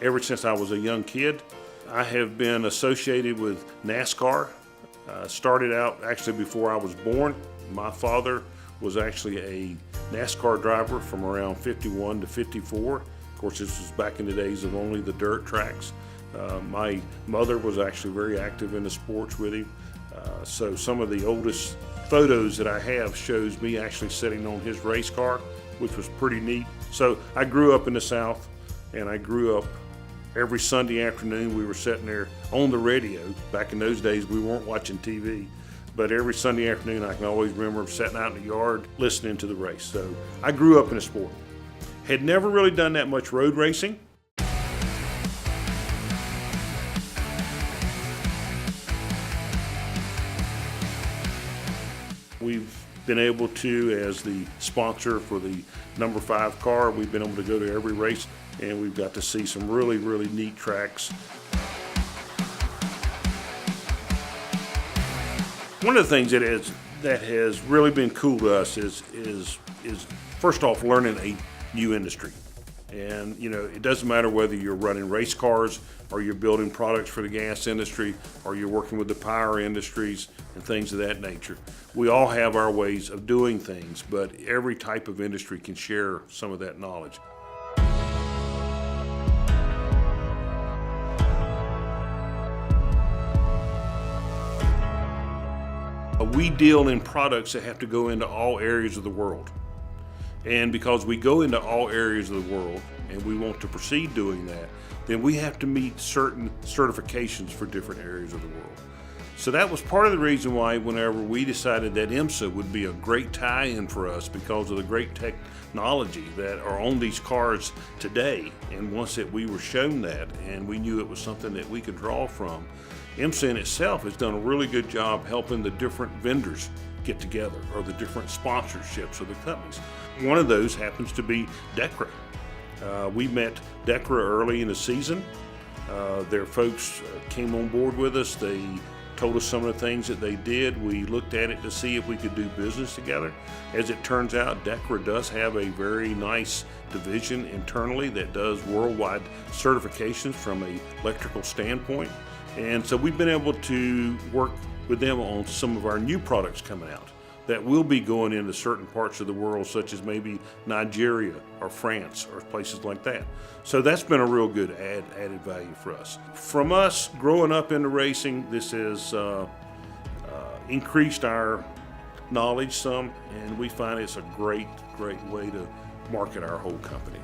ever since I was a young kid. I have been associated with NASCAR. Started out actually before I was born. My father was actually a NASCAR driver from around 51 to 54. Of course, this was back in the days of only the dirt tracks. My mother was actually very active in the sports with him. So some of the oldest photos that I have shows me actually sitting on his race car, which was pretty neat. So I grew up in the South, and I grew up every Sunday afternoon we were sitting there on the radio. Back in those days we weren't watching TV, but every Sunday afternoon I can always remember sitting out in the yard listening to the race. So I grew up in the sport. Had never really done that much road racing. We've been able to, as the sponsor for the number 5 car, we've been able to go to every race, and we've got to see some really, really neat tracks. One of the things that has really been cool to us is first off learning a new industry. And you know, it doesn't matter whether you're running race cars or you're building products for the gas industry or you're working with the power industries and things of that nature. We all have our ways of doing things, but every type of industry can share some of that knowledge. We deal in products that have to go into all areas of the world. And because we go into all areas of the world and we want to proceed doing that, then we have to meet certain certifications for different areas of the world. So that was part of the reason why whenever we decided that IMSA would be a great tie-in for us because of the great technology that are on these cars today. And once that we were shown that and we knew it was something that we could draw from, IMSA in itself has done a really good job helping the different vendors get together or the different sponsorships of the companies. One of those happens to be Dekra. We met Dekra early in the season. Their folks came on board with us. They told us some of the things that they did. We looked at it to see if we could do business together. As it turns out, Dekra does have a very nice division internally that does worldwide certifications from an electrical standpoint. And so we've been able to work with them on some of our new products coming out that will be going into certain parts of the world, such as maybe Nigeria or France or places like that. So that's been a real good added value for us. From us growing up into racing, this has increased our knowledge some, and we find it's a great way to market our whole company.